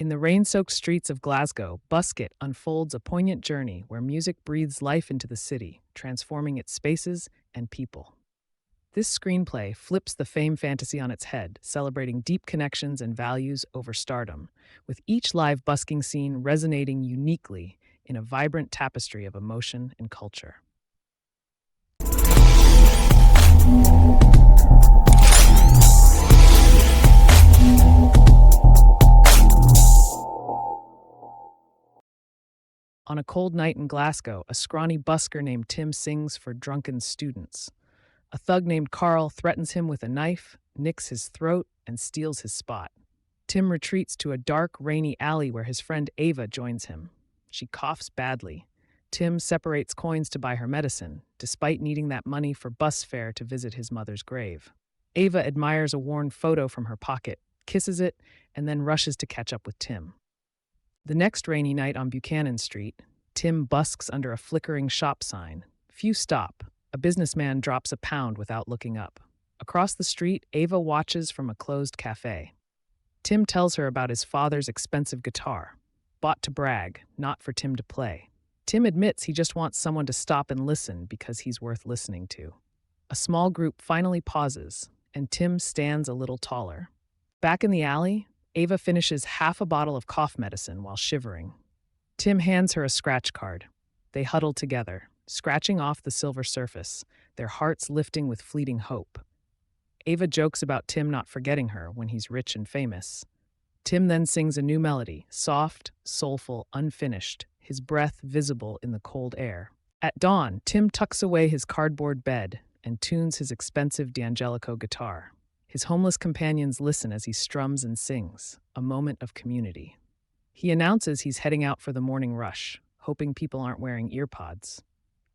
In the rain-soaked streets of Glasgow, Busk unfolds a poignant journey where music breathes life into the city, transforming its spaces and people. This screenplay flips the fame fantasy on its head, celebrating deep connections and values over stardom, with each live busking scene resonating uniquely in a vibrant tapestry of emotion and culture. On a cold night in Glasgow, a scrawny busker named Tim sings for drunken students. A thug named Carl threatens him with a knife, nicks his throat, and steals his spot. Tim retreats to a dark, rainy alley where his friend Ava joins him. She coughs badly. Tim separates coins to buy her medicine, despite needing that money for bus fare to visit his mother's grave. Ava admires a worn photo from her pocket, kisses it, and then rushes to catch up with Tim. The next rainy night on Buchanan Street, Tim busks under a flickering shop sign. Few stop. A businessman drops a pound without looking up. Across the street, Ava watches from a closed cafe. Tim tells her about his father's expensive guitar, bought to brag, not for Tim to play. Tim admits he just wants someone to stop and listen because he's worth listening to. A small group finally pauses, and Tim stands a little taller. Back in the alley, Ava finishes half a bottle of cough medicine while shivering. Tim hands her a scratch card. They huddle together, scratching off the silver surface, their hearts lifting with fleeting hope. Ava jokes about Tim not forgetting her when he's rich and famous. Tim then sings a new melody, soft, soulful, unfinished, his breath visible in the cold air. At dawn, Tim tucks away his cardboard bed and tunes his expensive D'Angelico guitar. His homeless companions listen as he strums and sings, a moment of community. He announces he's heading out for the morning rush, hoping people aren't wearing earpods.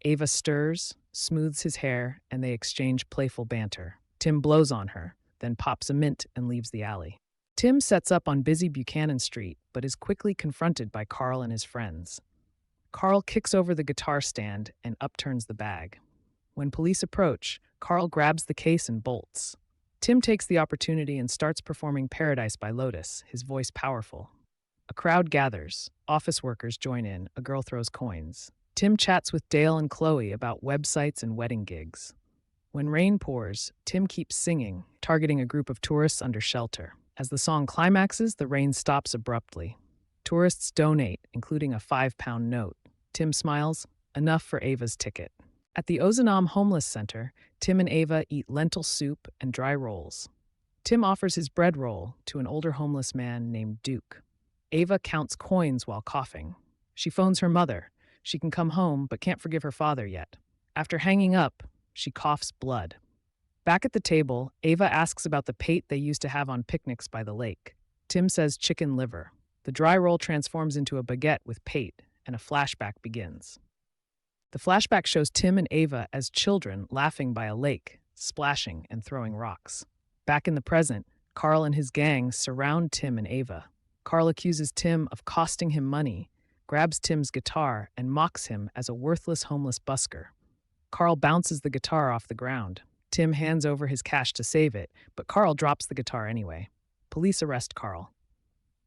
Ava stirs, smooths his hair, and they exchange playful banter. Tim blows on her, then pops a mint and leaves the alley. Tim sets up on busy Buchanan Street, but is quickly confronted by Carl and his friends. Carl kicks over the guitar stand and upturns the bag. When police approach, Carl grabs the case and bolts. Tim takes the opportunity and starts performing Paradise by Lotus, his voice powerful. A crowd gathers. Office workers join in. A girl throws coins. Tim chats with Dale and Chloe about websites and wedding gigs. When rain pours, Tim keeps singing, targeting a group of tourists under shelter. As the song climaxes, the rain stops abruptly. Tourists donate, including a £5 note. Tim smiles, enough for Ava's ticket. At the Ozanam Homeless Center, Tim and Ava eat lentil soup and dry rolls. Tim offers his bread roll to an older homeless man named Duke. Ava counts coins while coughing. She phones her mother. She can come home, but can't forgive her father yet. After hanging up, she coughs blood. Back at the table, Ava asks about the pate they used to have on picnics by the lake. Tim says chicken liver. The dry roll transforms into a baguette with pate, and a flashback begins. The flashback shows Tim and Ava as children laughing by a lake, splashing and throwing rocks. Back in the present, Carl and his gang surround Tim and Ava. Carl accuses Tim of costing him money, grabs Tim's guitar, and mocks him as a worthless homeless busker. Carl bounces the guitar off the ground. Tim hands over his cash to save it, but Carl drops the guitar anyway. Police arrest Carl.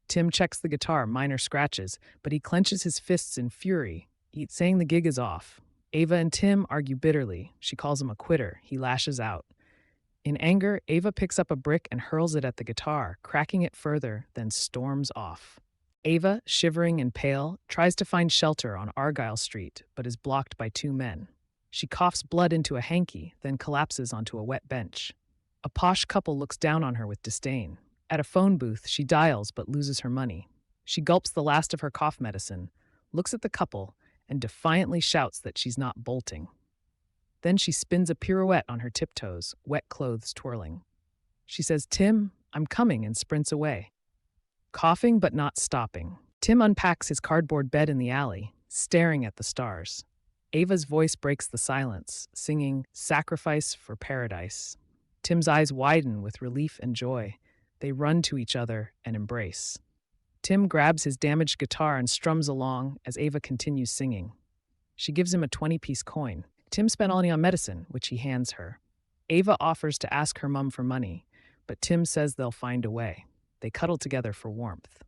Tim checks the guitar, minor scratches, but he clenches his fists in fury, saying the gig is off. Ava and Tim argue bitterly. She calls him a quitter. He lashes out. In anger, Ava picks up a brick and hurls it at the guitar, cracking it further, then storms off. Ava, shivering and pale, tries to find shelter on Argyle Street, but is blocked by two men. She coughs blood into a hanky, then collapses onto a wet bench. A posh couple looks down on her with disdain. At a phone booth, she dials but loses her money. She gulps the last of her cough medicine, looks at the couple, and defiantly shouts that she's not bolting. Then she spins a pirouette on her tiptoes, wet clothes twirling. She says, "Tim, I'm coming," and sprints away. Coughing but not stopping, Tim unpacks his cardboard bed in the alley, staring at the stars. Ava's voice breaks the silence, singing "Sacrifice for Paradise." Tim's eyes widen with relief and joy. They run to each other and embrace. Tim grabs his damaged guitar and strums along as Ava continues singing. She gives him a 20-piece coin. Tim spent all money on medicine, which he hands her. Ava offers to ask her mom for money, but Tim says they'll find a way. They cuddle together for warmth.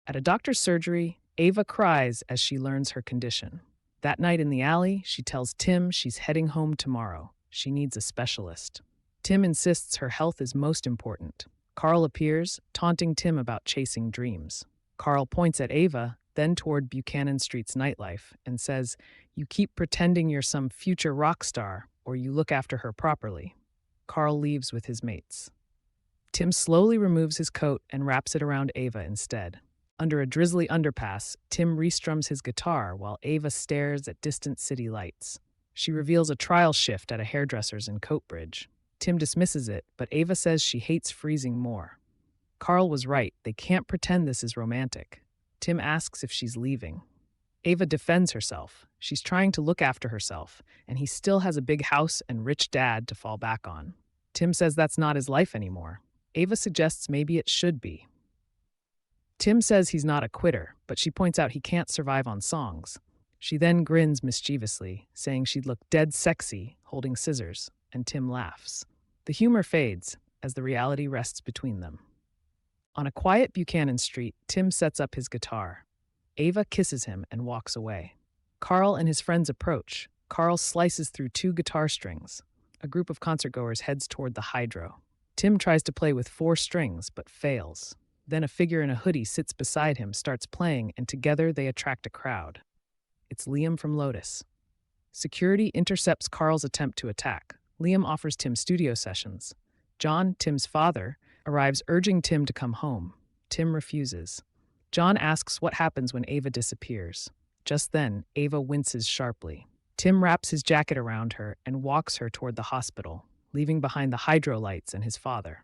At a doctor's surgery, Ava cries as she learns her condition. That night in the alley, she tells Tim she's heading home tomorrow. She needs a specialist. Tim insists her health is most important. Carl appears, taunting Tim about chasing dreams. Carl points at Ava, then toward Buchanan Street's nightlife, and says, "You keep pretending you're some future rock star, or you look after her properly." Carl leaves with his mates. Tim slowly removes his coat and wraps it around Ava instead. Under a drizzly underpass, Tim restrums his guitar while Ava stares at distant city lights. She reveals a trial shift at a hairdresser's in Coatbridge. Tim dismisses it, but Ava says she hates freezing more. Carl was right, they can't pretend this is romantic. Tim asks if she's leaving. Ava defends herself. She's trying to look after herself, and he still has a big house and rich dad to fall back on. Tim says that's not his life anymore. Ava suggests maybe it should be. Tim says he's not a quitter, but she points out he can't survive on songs. She then grins mischievously, saying she'd look dead sexy holding scissors, and Tim laughs. The humor fades as the reality rests between them. On a quiet Buchanan Street, Tim sets up his guitar. Ava kisses him and walks away. Carl and his friends approach. Carl slices through 2 guitar strings. A group of concertgoers heads toward the hydro. Tim tries to play with 4 strings, but fails. Then a figure in a hoodie sits beside him, starts playing, and together they attract a crowd. It's Liam from Lotus. Security intercepts Carl's attempt to attack. Liam offers Tim studio sessions. John, Tim's father, arrives urging Tim to come home. Tim refuses. John asks what happens when Ava disappears. Just then, Ava winces sharply. Tim wraps his jacket around her and walks her toward the hospital, leaving behind the hydro lights and his father.